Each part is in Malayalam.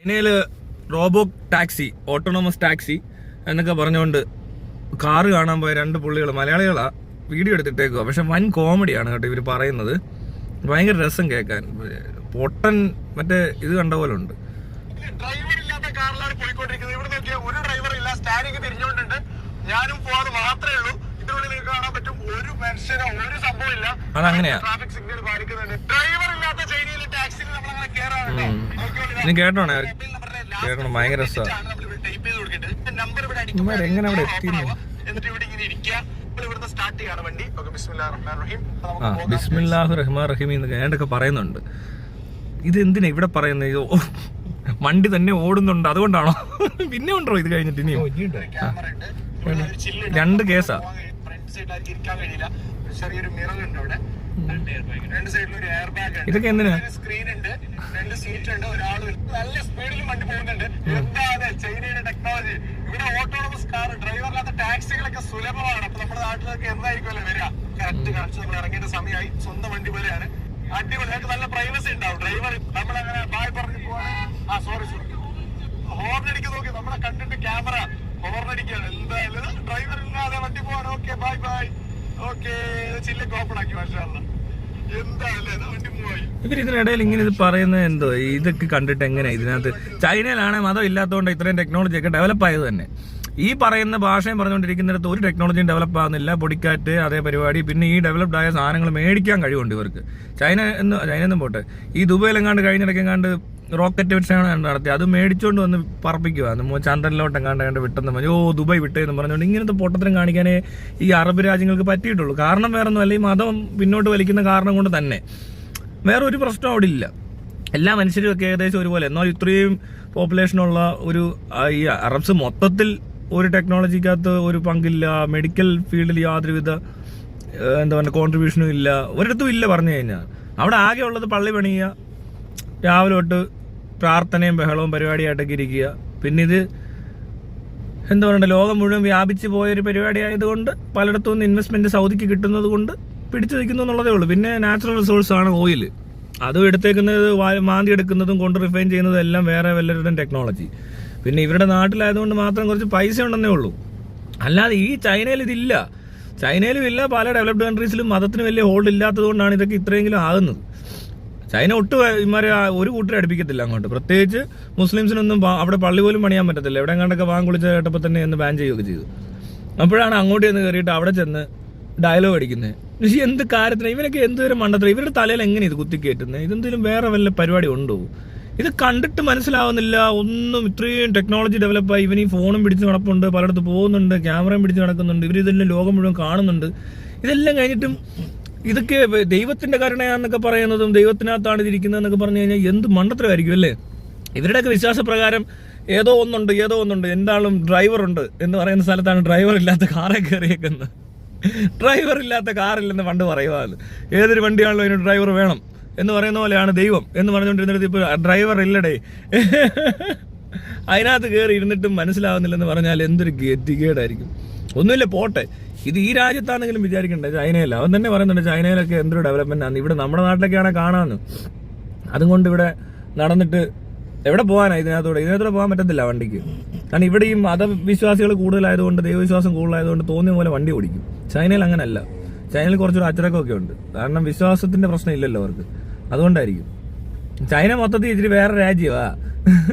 ചൈനയില് റോബോ ടാക്സി, ഓട്ടോണമസ് ടാക്സി എന്നൊക്കെ പറഞ്ഞുകൊണ്ട് കാറ് കാണാൻ പോയ രണ്ട് പുള്ളികൾ മലയാളികളാ വീഡിയോ എടുത്തിട്ടേക്കുക. പക്ഷെ വൻ കോമഡിയാണ് കേട്ടോ ഇവർ പറയുന്നത്. ഭയങ്കര രസം കേൾക്കാൻ. പൊട്ടൻ മറ്റേ ഇത് കണ്ട പോലെ ഉണ്ട്. ഡ്രൈവർ ഇല്ലാത്ത കാറിലാണ് പോയിക്കൊണ്ടിരിക്കുന്നത്. ഇവിടെ നോക്കിയാൽ ഒരു ഡ്രൈവർ ഇല്ല, സ്റ്റാരിങ് തിരിഞ്ഞുകൊണ്ടുണ്ട്. ഞാനും പോവാതെ മാത്രമേ ഉള്ളൂ. ഇതിനുള്ളിൽ നിങ്ങൾക്ക് കാണാൻ പറ്റും ഒരു മനുഷ്യനോ ഒരു സംഭവം ഇല്ല. അതങ്ങനെയാ ട്രാഫിക് സിഗ്നൽ പാലിക്കുന്നുണ്ട്. ഡ്രൈവർ ഇല്ലാത്ത ചൈനയിലെ ടാക്സിയിൽ നമ്മളങ്ങനെ കയറാറുണ്ടോ? ഇനി കേട്ടോണേ, കേൾക്കണം. ഭയങ്കര രസമാണ്. ടൈപ്പ് ചെയ്ത് കൊടുക്കേണ്ടത് നമ്പർ ഇവിടെ എങ്ങനെ അവിടെ എത്തിയിരുന്നു. എന്നിട്ട് ഇവിടെ ഇങ്ങനെ ഇരിക്കുക. ഇവിടുന്ന് സ്റ്റാർട്ട് ചെയ്യാണ് വണ്ടി. ബിസ്മില്ലാഹ് റഹ്മാൻ റഹീം എന്നൊക്കെ ഞാനൊക്കെ പറയുന്നുണ്ട്. ഇത് എന്തിനാ ഇവിടെ പറയുന്നത്? വണ്ടി തന്നെ ഓടുന്നുണ്ട് അതുകൊണ്ടാണോ? പിന്നെ ഉണ്ടോ ഇത് കഴിഞ്ഞിട്ട്? ഇനിയും രണ്ട് കേസാ. ഫ്രണ്ട് സൈഡിലായിരിക്കും ഇരിക്കാൻ കഴിയില്ല. ചെറിയൊരു മിറർ ഉണ്ട് അവിടെ. രണ്ട് സൈഡിൽ ഒരു എയർ ബാഗ് ഉണ്ട്. ഇതൊക്കെ എന്തിനാ? സ്ക്രീൻ ഉണ്ട്, രണ്ട് സീറ്റ് ഉണ്ട്, ഒരാൾ നല്ല സ്പീഡിലും വണ്ടി പോകുന്നുണ്ട്. എന്താണ് ചൈനയുടെ ടെക്നോളജി? ഇവിടെ ഓട്ടോണമസ് കാർ, ഡ്രൈവറില്ലാത്ത ടാക്സികളൊക്കെ സുലഭമാണ്. അപ്പൊ നമ്മുടെ നാട്ടിലൊക്കെ എന്തായിരിക്കുമല്ലോ വരിക? കറക്റ്റ് നമ്മൾ ഇറങ്ങേണ്ട സമയമായി. സ്വന്തം വണ്ടി പോലെയാണ്. അടിപൊളി. ഞങ്ങൾക്ക് നല്ല പ്രൈവസി ഉണ്ടാവും. ഡ്രൈവർ നമ്മളങ്ങനെ ബായ് പറഞ്ഞു പോവാണ്. സോറി ഹോർൺ അടിക്ക് നോക്കി നമ്മളെ കണ്ടിട്ട് ക്യാമറ ഹോർൺ അടിക്കുകയാണ്. എന്തായാലും ഡ്രൈവർ ഇല്ലാതെ വണ്ടി പോവാണ്. Okay bye bye. ഓക്കെ ചില്ലൊക്കെ ഓപ്പൺ ആക്കി. മാഷാഅല്ലാഹ്. എന്തായാലും വണ്ടി പോയി. ഇവർ ഇതിനിടയിൽ ഇങ്ങനെ ഇത് പറയുന്നത് എന്തോ? ഇതൊക്കെ കണ്ടിട്ട് എങ്ങനെയാ ഇതിനകത്ത്? ചൈനയിലാണെങ്കിൽ മതം ഇല്ലാത്തതുകൊണ്ട് ഇത്രയും ടെക്നോളജി ഒക്കെ ഡെവലപ്പ് ആയത് തന്നെ. ഈ പറയുന്ന ഭാഷയും പറഞ്ഞുകൊണ്ടിരിക്കുന്നിടത്ത് ഒരു ടെക്നോളജിയും ഡെവലപ്പ് ആകുന്നില്ല. പൊടിക്കാറ്റ് അതേ പരിപാടി. പിന്നെ ഈ ഡെവലപ്ഡ് ആയ സാധനങ്ങൾ മേടിക്കാൻ കഴിവുണ്ട് ഇവർക്ക്. ചൈനയൊന്നും പോട്ടെ, ഈ ദുബൈയിലെങ്ങാണ്ട് കഴിഞ്ഞിടയ്ക്കെങ്ങാണ്ട് റോക്കറ്റ് വെച്ചാണ് നടത്തി. അത് മേടിച്ചുകൊണ്ട് വന്ന് പറപ്പിക്കുക. ചന്ദ്രനിലോട്ടെങ്ങാണ്ട് വിട്ടെന്ന് പറഞ്ഞു. ദുബായ് വിട്ടേന്ന് പറഞ്ഞുകൊണ്ട് ഇങ്ങനത്തെ പൊട്ടത്തരം കാണിക്കാനേ ഈ അറബ് രാജ്യങ്ങൾക്ക് പറ്റിയിട്ടുള്ളൂ. കാരണം വേറൊന്നുമല്ല, ഈ മതം പിന്നോട്ട് വലിക്കുന്ന കാരണം കൊണ്ട് തന്നെ. വേറെ ഒരു പ്രശ്നം അവിടെ ഇല്ല. എല്ലാ മനുഷ്യരും ഒക്കെ ഏകദേശം ഒരുപോലെ. എന്നാൽ ഇത്രയും പോപ്പുലേഷനുള്ള ഒരു ഈ അറബ്സ് മൊത്തത്തിൽ ഒരു ടെക്നോളജിക്കകത്ത് ഒരു പങ്കില്ല. മെഡിക്കൽ ഫീൽഡിൽ യാതൊരുവിധ എന്താ പറയുക കോൺട്രിബ്യൂഷനും ഇല്ല. ഒരിടത്തും ഇല്ല. പറഞ്ഞു കഴിഞ്ഞാൽ അവിടെ ആകെ ഉള്ളത് പള്ളി പണിയുക, രാവിലെ തൊട്ട് പ്രാർത്ഥനയും ബഹളവും പരിപാടിയായിട്ടൊക്കെ ഇരിക്കുക. പിന്നെ ഇത് എന്താ പറയുക, ലോകം മുഴുവൻ വ്യാപിച്ച് പോയൊരു പരിപാടി ആയതുകൊണ്ട് പലയിടത്തു നിന്ന് ഇൻവെസ്റ്റ്മെന്റ് സൗദിക്ക് കിട്ടുന്നത് കൊണ്ട് പിടിച്ചു നിൽക്കുന്നു എന്നുള്ളതേ ഉള്ളൂ. പിന്നെ നാച്ചുറൽ റിസോഴ്സ് ആണ് ഓയിൽ. അതും എടുത്തേക്കുന്നത് മാന്തി എടുക്കുന്നതും കൊണ്ട് റിഫൈൻ ചെയ്യുന്നതും എല്ലാം വേറെ വല്ലവരുടെയും ടെക്നോളജി. പിന്നെ ഇവരുടെ നാട്ടിലായതുകൊണ്ട് മാത്രം കുറച്ച് പൈസ ഉണ്ടെന്നേ ഉള്ളൂ. അല്ലാതെ ഈ ചൈനയിൽ ഇതില്ല. ചൈനയിലും ഇല്ല. പല ഡെവലപ്ഡ് കൺട്രീസിലും മതത്തിന് വലിയ ഹോൾഡ് ഇല്ലാത്തത് കൊണ്ടാണ് ഇതൊക്കെ ഇത്രയെങ്കിലും ആകുന്നത്. ചൈന ഒട്ടും ഇമാരെ ഒരു കൂട്ടരെ അടുപ്പിക്കത്തില്ല അങ്ങോട്ട്. പ്രത്യേകിച്ച് മുസ്ലിംസിനൊന്നും അവിടെ പള്ളി പോലും പണിയാൻ പറ്റത്തില്ല. എവിടെ കണ്ടൊക്കെ വാങ്ങിക്കുളിച്ച് കേട്ടപ്പോൾ തന്നെ എന്ന് ബാൻ ചെയ്യുകയൊക്കെ ചെയ്തു. അപ്പോഴാണ് അങ്ങോട്ട് ചെന്ന് കയറിയിട്ട് അവിടെ ചെന്ന് ഡയലോഗ് അടിക്കുന്നത്. പക്ഷേ എന്ത് കാര്യത്തിന് ഇവരൊക്കെ എന്തൊരു മണ്ടത്തരം. ഇവരുടെ തലയിൽ എങ്ങനെ ഇത് കുത്തിക്കയറ്റുന്നത്? ഇതെന്തെങ്കിലും വേറെ വല്ല പരിപാടി ഉണ്ടോ? ഇത് കണ്ടിട്ട് മനസ്സിലാവുന്നില്ല ഒന്നും. ഇത്രയും ടെക്നോളജി ഡെവലപ്പായി. ഇവൻ ഈ ഫോണും പിടിച്ച് നടപ്പുണ്ട്, പലയിടത്ത് പോകുന്നുണ്ട്, ക്യാമറയും പിടിച്ച് നടക്കുന്നുണ്ട്. ഇവരിതെല്ലാം ലോകം മുഴുവൻ കാണുന്നുണ്ട്. ഇതെല്ലാം കഴിഞ്ഞിട്ടും ഇതൊക്കെ ദൈവത്തിന്റെ കരുണയാന്നൊക്കെ പറയുന്നതും ദൈവത്തിനകത്താണ് ഇതിരിക്കുന്നതെന്നൊക്കെ പറഞ്ഞു കഴിഞ്ഞാൽ എന്ത് മണ്ടത്തരമായിരിക്കും അല്ലേ? ഇവരുടെയൊക്കെ വിശ്വാസപ്രകാരം ഏതോ ഒന്നുണ്ട്. എന്താളും ഡ്രൈവറുണ്ട് എന്ന് പറയുന്ന സ്ഥലത്താണ് ഡ്രൈവർ ഇല്ലാത്ത കാറെ കയറിയേക്കുന്നത്. ഡ്രൈവർ ഇല്ലാത്ത കാറില്ലെന്ന് പണ്ട് പറയുവാണ്. ഏതൊരു വണ്ടിയാണല്ലോ അതിന് ഡ്രൈവർ വേണം എന്ന് പറയുന്ന പോലെയാണ് ദൈവം എന്ന് പറഞ്ഞുകൊണ്ടിരുന്നിട്ട് ഇപ്പോൾ ഡ്രൈവർ ഇല്ലടേ. അതിനകത്ത് കയറി ഇരുന്നിട്ടും മനസ്സിലാവുന്നില്ലെന്ന് പറഞ്ഞാൽ എന്തൊരു ഗതികേടായിരിക്കും. ഒന്നുമില്ല, പോട്ടെ. ഇത് ഈ രാജ്യത്താണെങ്കിലും വിചാരിക്കണ്ടേ, ചൈനയില്ല. അവൻ തന്നെ പറയുന്നുണ്ട് ചൈനയിലൊക്കെ എന്തൊരു ഡെവലപ്മെന്റ് ആണ്. ഇവിടെ നമ്മുടെ നാട്ടിലൊക്കെയാണ് കാണാമെന്ന്. അതുകൊണ്ട് ഇവിടെ നടന്നിട്ട് എവിടെ പോകാനാണ്? ഇതിനകത്തൂടെ പോകാൻ പറ്റത്തില്ല വണ്ടിക്ക്. കാരണം ഇവിടെ ഈ മതവിശ്വാസികൾ കൂടുതലായതുകൊണ്ട്, ദൈവവിശ്വാസം കൂടുതലായതുകൊണ്ട് തോന്നിയ പോലെ വണ്ടി ഓടിക്കും. ചൈനയിൽ അങ്ങനെയല്ല. ചൈനയിൽ കുറച്ചൊരു അച്ചടക്കമൊക്കെ ഉണ്ട്. കാരണം വിശ്വാസത്തിന്റെ പ്രശ്നം ഇല്ലല്ലോ അവർക്ക്. അതുകൊണ്ടായിരിക്കും. ചൈന മൊത്തത്തിൽ ഇച്ചിരി വേറെ രാജ്യമാ.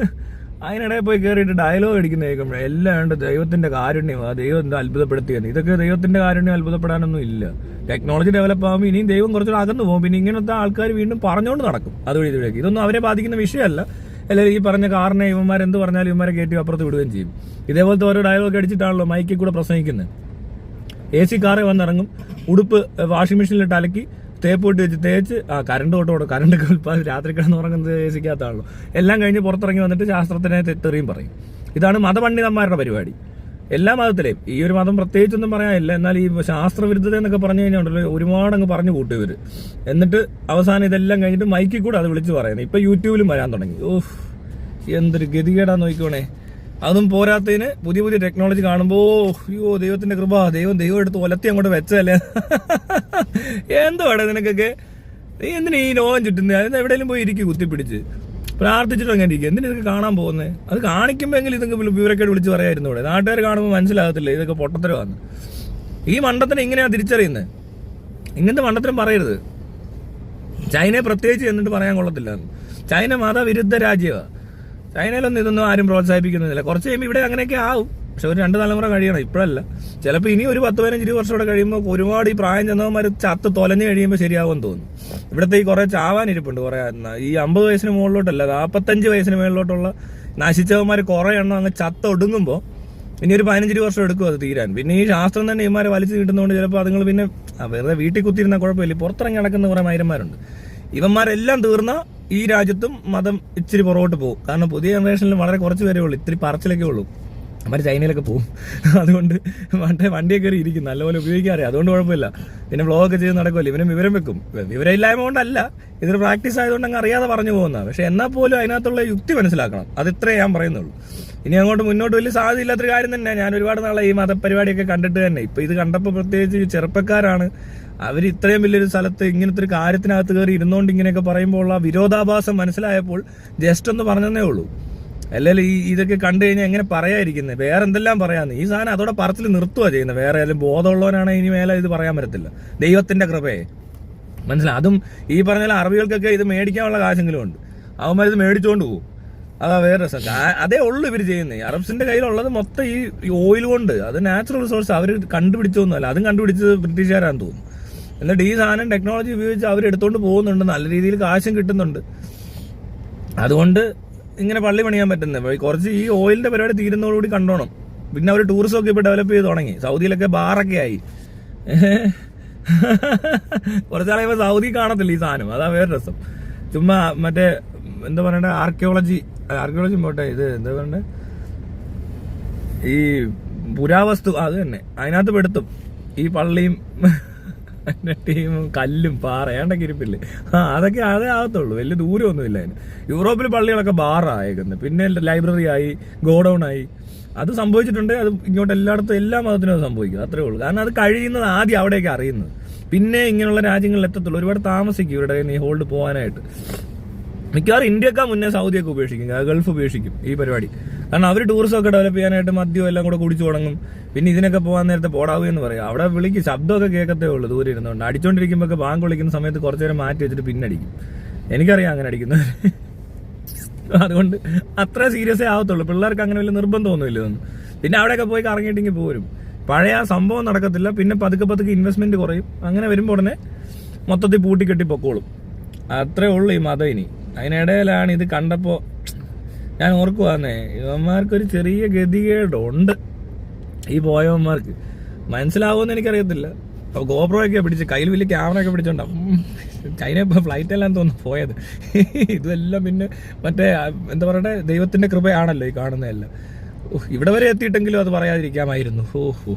അതിനിടയിൽ പോയി കയറിയിട്ട് ഡയലോഗ് അടിക്കുന്ന കേൾക്കുമ്പോൾ എല്ലാം ഉണ്ട് ദൈവത്തിന്റെ കാരുണ്യമാണ്, ദൈവം എന്താ അത്ഭുതപ്പെടുത്തിയെന്ന്. ഇതൊക്കെ ദൈവത്തിന്റെ കാരുണ്യം അത്ഭുതപ്പെടാനൊന്നും ഇല്ല. ടെക്നോളജി ഡെവലപ്പ് ആകുമ്പോൾ ഇനിയും ദൈവം കുറച്ചുകൂടെ അകന്നു പോകും. പിന്നെ ഇങ്ങനത്തെ ആൾക്കാർ വീണ്ടും പറഞ്ഞുകൊണ്ട് നടക്കും അതുവഴി ഇതുവഴിക്ക്. ഇതൊന്നും അവരെ ബാധിക്കുന്ന വിഷയമല്ല. അല്ലെങ്കിൽ ഈ പറഞ്ഞ കാറിനെ ഇവന്മാരെന്ത് പറഞ്ഞാലും ഇവന്മാരെ കയറ്റി അപ്പുറത്ത് വിടുകയും ചെയ്യും. ഇതേപോലത്തെ ഓരോ ഡയലോഗ് അടിച്ചിട്ടാണല്ലോ മൈക്കിൽ കൂടെ പ്രസംഗിക്കുന്നത്. AC കാറേ വന്നിറങ്ങും, ഉടുപ്പ് വാഷിംഗ് മെഷീനിലിട്ട് അലക്കി തേപ്പൊട്ടി വെച്ച് തേച്ച് കറണ്ട് തൊട്ടോടും. കറണ്ടൊക്കെ ഉൽപ്പാദിച്ച് രാത്രി കിടന്ന് ഉറങ്ങുന്നത് AC ക്കകത്താണല്ലോ. എല്ലാം കഴിഞ്ഞ് പുറത്തിറങ്ങി വന്നിട്ട് ശാസ്ത്രത്തിനെ തെറിയും പറയും. ഇതാണ് മതപണ്ഡിതന്മാരുടെ പരിപാടി. എല്ലാ മതത്തിലെയും. ഈ ഒരു മതം പ്രത്യേകിച്ചൊന്നും പറയാനില്ല. എന്നാൽ ഈ ശാസ്ത്രവിരുദ്ധത എന്നൊക്കെ പറഞ്ഞു കഴിഞ്ഞാൽ ഒരുപാട് അങ്ങ് പറഞ്ഞു കൂട്ടും ഇവർ. എന്നിട്ട് അവസാനം ഇതെല്ലാം കഴിഞ്ഞിട്ട് മൈക്കിൽ കൂടെ അത് വിളിച്ച് പറയുന്നത്. ഇപ്പൊ യൂട്യൂബിലും വരാൻ തുടങ്ങി. എന്തൊരു ഗതികേടാന്ന് നോക്കിക്കോണേ. അതും പോരാത്തതിന് പുതിയ ടെക്നോളജി കാണുമ്പോൾ അയ്യോ ദൈവത്തിന്റെ കൃപ, ദൈവം എടുത്ത് ഒലത്തി അങ്ങോട്ട് വെച്ചല്ലേ. എന്തോ നിനക്കൊക്കെ? നീ എന്തിനാ ഈ ലോകം ചുറ്റുന്നത്? അതിന് എവിടെയെങ്കിലും പോയി ഇരിക്കും കുത്തിപ്പിടിച്ച്. പ്രാർത്ഥിച്ചിട്ട് അങ്ങനെ ഇരിക്കും. എന്തിനാ ഇതൊക്കെ കാണാൻ പോകുന്നത്? അത് കാണിക്കുമ്പോൾ എങ്കിലും ഇതൊക്കെ വിവരക്കേട് വിളിച്ച് പറയായിരുന്നു. ഇവിടെ നാട്ടുകാർ കാണുമ്പോൾ മനസ്സിലാകത്തില്ല ഇതൊക്കെ പൊട്ടത്തരമാണ്. ഈ മണ്ടത്തിനെ ഇങ്ങനെയാണ് തിരിച്ചറിയുന്നത്. ഇങ്ങനത്തെ മണ്ടത്തിനും പറയരുത്. ചൈനയെ പ്രത്യേകിച്ച് എന്നിട്ട് പറയാൻ കൊള്ളത്തില്ല. ചൈന മതവിരുദ്ധ രാജ്യമാണ്. ചൈനയിലൊന്നും ഇതൊന്നും ആരും പ്രോത്സാഹിപ്പിക്കുന്നില്ല. കുറച്ച് കഴിയുമ്പോൾ ഇവിടെ അങ്ങനെയൊക്കെ ആവും. പക്ഷെ ഒരു 2 തലമുറ കഴിയണം, ഇപ്പോഴല്ല. ചിലപ്പോൾ ഇനി ഒരു 10-15 വർഷം കൂടെ കഴിയുമ്പോൾ ഒരുപാട് ഈ പ്രായം ചെന്നവന്മാർ ചത്ത് തൊലഞ്ഞ് കഴിയുമ്പോൾ ശരിയാവുമെന്ന് തോന്നുന്നു. ഇവിടുത്തെ ഈ കുറേ ചാവാനിരിപ്പുണ്ട്. കുറേ ഈ 50 വയസ്സിന് മുകളിലോട്ടല്ല, 45 വയസ്സിന് മുകളിലോട്ടുള്ള നശിച്ചവന്മാർ കുറേ എണ്ണം അങ്ങ് ചത്തൊടുങ്ങുമ്പോൾ ഇനി ഒരു 15 വർഷം എടുക്കും അത് തീരാൻ. പിന്നെ ഈ ശാസ്ത്രം തന്നെ ഇവന്മാരെ വലിച്ചു കിട്ടുന്നതുകൊണ്ട് ചിലപ്പോൾ അതുങ്ങൾ പിന്നെ വെറുതെ വീട്ടിൽ കുത്തിയിരുന്ന കുഴപ്പമില്ല. പുറത്തിറങ്ങി നടക്കുന്ന കുറേ മൈരന്മാരുണ്ട്. ഇവന്മാരെല്ലാം തീർന്ന ഈ രാജ്യത്തും മതം ഇച്ചിരി പുറകോട്ട് പോകും. കാരണം പുതിയ ജനറേഷനിൽ വളരെ കുറച്ച് പേരേ ഉള്ളൂ, ഇത്തിരി പറച്ചിലൊക്കെ ഉള്ളൂ. അവർ ചൈനയിലൊക്കെ പോകും. അതുകൊണ്ട് വണ്ടിയൊക്കെ കയറി ഇരിക്കും, നല്ലപോലെ ഉപയോഗിക്കാറിയാം. അതുകൊണ്ട് കുഴപ്പമില്ല. പിന്നെ വ്ളോഗൊക്കെ ചെയ്ത് നടക്കുമല്ലോ. ഇവനും വിവരം വെക്കും. വിവരമില്ലായ്മ കൊണ്ടല്ല, ഇതൊരു പ്രാക്ടീസ് ആയതുകൊണ്ട് അങ്ങ് അറിയാതെ പറഞ്ഞു പോകുന്നതാണ്. പക്ഷെ എന്നാൽ പോലും അതിനകത്തുള്ള യുക്തി മനസ്സിലാക്കണം. അത് ഇത്രേ ഞാൻ പറയുന്നുള്ളൂ. ഇനി അങ്ങോട്ട് മുന്നോട്ട് വലിയ സാധ്യതയില്ലാത്തൊരു കാര്യം തന്നെ. ഞാൻ ഒരുപാട് നാളെ ഈ മതപരിപാടിയൊക്കെ കണ്ടിട്ട് തന്നെ ഇപ്പം ഇത് കണ്ടപ്പോൾ പ്രത്യേകിച്ച് ചെറുപ്പക്കാരാണ് അവർ ഇത്രയും വലിയൊരു സ്ഥലത്ത് ഇങ്ങനത്തെ ഒരു കാര്യത്തിനകത്ത് കയറി ഇരുന്നുകൊണ്ട് ഇങ്ങനെയൊക്കെ പറയുമ്പോൾ ഉള്ള വിരോധാഭാസം മനസ്സിലായപ്പോൾ ജസ്റ്റ് ഒന്ന് പറഞ്ഞതേ ഉള്ളൂ. അല്ലെങ്കിൽ ഇതൊക്കെ കണ്ടു കഴിഞ്ഞാൽ എങ്ങനെ പറയാതിരിക്കുന്നത്? വേറെ എന്തെല്ലാം പറയാന്ന്. ഈ സാധനം അതോടെ പറച്ചിൽ നിർത്തുക ചെയ്യുന്നത്. വേറെ ഏതെങ്കിലും ബോധമുള്ളവനാണ് ഇനി മേലെ ഇത് പറയാൻ പറ്റത്തില്ല. ദൈവത്തിന്റെ കൃപയെ മനസ്സിലായി. അതും ഈ പറഞ്ഞ അറബികൾക്കൊക്കെ ഇത് മേടിക്കാനുള്ള കാശെങ്കിലും ഉണ്ട്. അവന്മാർ ഇത് മേടിച്ചുകൊണ്ട് പോകും. അതാ വേറെ രസം. അതേ ഉള്ളൂ ഇവർ ചെയ്യുന്നത്. അറബ്സിന്റെ കയ്യിലുള്ളത് മൊത്തം ഈ ഓയിൽ കൊണ്ട്. അത് നാച്ചുറൽ റിസോഴ്സ്. അവർ കണ്ടുപിടിച്ചൊന്നുമല്ല, അതും കണ്ടുപിടിച്ചത് ബ്രിട്ടീഷുകാരാന്ന് തോന്നുന്നു. എന്നിട്ട് ഈ സാധനം ടെക്നോളജി ഉപയോഗിച്ച് അവർ എടുത്തോണ്ട് പോകുന്നുണ്ട്. നല്ല രീതിയിൽ കാശും കിട്ടുന്നുണ്ട്. അതുകൊണ്ട് ഇങ്ങനെ പള്ളി പണിയാൻ പറ്റുന്നത്. കുറച്ച് ഈ ഓയിലിന്റെ പരിപാടി തീരുന്നതോടുകൂടി കണ്ടോണം. പിന്നെ അവർ ടൂറിസം ഒക്കെ ഇപ്പോൾ ഡെവലപ്പ് ചെയ്ത് തുടങ്ങി. സൗദിയിലൊക്കെ ബാറൊക്കെ ആയി. കുറച്ചാളെ സൗദി കാണത്തില്ല ഈ സാധനം. അതാ വേറെ രസം. ചുമ്മാ മറ്റേ എന്താ പറയണ്ടേ, ആർക്കിയോളജി പോട്ടെ, ഇത് എന്താ പറയണ്ടേ, ഈ പുരാവസ്തു അത് തന്നെ അതിനകത്ത് പെടുത്തും. ഈ പള്ളിയും ടീമും കല്ലും പാറ ഏണ്ടൊക്കെ ഇരിപ്പില്ലേ, അതൊക്കെ അതേ ആകത്തുള്ളൂ. വലിയ ദൂരമൊന്നുമില്ല അതിന്. യൂറോപ്പിൽ പള്ളികളൊക്കെ ബാറായേക്കുന്നത്, പിന്നെ ലൈബ്രറി ആയി, ഗോഡൌൺ ആയി. അത് സംഭവിച്ചിട്ടുണ്ട്. അത് ഇങ്ങോട്ട് എല്ലായിടത്തും എല്ലാ മതത്തിനും അത് സംഭവിക്കും. അത്രേ ഉള്ളൂ. കാരണം അത് കഴിയുന്നത് ആദ്യം അവിടെയൊക്കെ അറിയുന്നത്. പിന്നെ ഇങ്ങനെയുള്ള രാജ്യങ്ങളിൽ എത്തത്തുള്ളൂ. ഒരുപാട് താമസിക്കും ഇവരുടെ ഈ ഹോൾഡ് പോകാനായിട്ട്. മിക്കവാറും ഇന്ത്യക്കാർ മുന്നേ സൗദിയൊക്കെ ഉപേക്ഷിക്കും, ഗൾഫ് ഉപേക്ഷിക്കും ഈ പരിപാടി. കാരണം അവർ ടൂറിസം ഒക്കെ ഡെവലപ്പ് ചെയ്യാനായിട്ട് മദ്യം എല്ലാം കൂടെ കുടിച്ചു തുടങ്ങും. പിന്നെ ഇതിനൊക്കെ പോകാൻ നേരത്തെ പോടാവൂ എന്ന് പറയാം. അവിടെ വിളിക്കും, ശബ്ദമൊക്കെ കേൾക്കത്തേ ഉള്ളൂ ദൂരെ ഇരുന്നുകൊണ്ട്. അടിച്ചോണ്ടിരിക്കുമ്പോൾ ബാങ്ക് വിളിക്കുന്ന സമയത്ത് കുറച്ചു നേരം മാറ്റി വെച്ചിട്ട് പിന്നെ അടിക്കും. എനിക്കറിയാം അങ്ങനെ അടിക്കുന്നത്. അതുകൊണ്ട് അത്ര സീരിയസേ ആവത്തുള്ളൂ. പിള്ളേർക്ക് അങ്ങനെ വലിയ നിർബന്ധമൊന്നുമില്ല ഇതൊന്നും. പിന്നെ അവിടെയൊക്കെ പോയി കറങ്ങിയിട്ടെങ്കിൽ പോരും. പഴയ ആ സംഭവം നടക്കത്തില്ല. പിന്നെ പതുക്കെ ഇൻവെസ്റ്റ്മെന്റ് കുറയും. അങ്ങനെ വരുമ്പോൾ ഉടനെ മൊത്തത്തിൽ പൂട്ടിക്കെട്ടി പൊക്കോളും. അത്രേ ഉള്ളൂ ഈ മതം. ഇനി അതിനിടയിലാണ് ഇത് കണ്ടപ്പോൾ ഞാൻ ഓർക്കുവാന്നേ, ഇവന്മാർക്കൊരു ചെറിയ ഗതികേടുണ്ട്. ഈ പോയവന്മാർക്ക് മനസ്സിലാവുമെന്ന് എനിക്കറിയത്തില്ല. അപ്പോൾ ഗോപ്രോയൊക്കെ പിടിച്ച് കയ്യിൽ വലിയ ക്യാമറയൊക്കെ പിടിച്ചോണ്ടാവും. ചൈന ഇപ്പോൾ ഫ്ലൈറ്റെല്ലാം തോന്നുന്നു പോയത്. ഇതെല്ലാം പിന്നെ മറ്റേ എന്താ പറയട്ടെ, ദൈവത്തിന്റെ കൃപയാണല്ലോ ഈ കാണുന്നതെല്ലാം. ഇവിടെ വരെ എത്തിയിട്ടെങ്കിലും അത് പറയാതിരിക്കാമായിരുന്നു. ഓഹോ.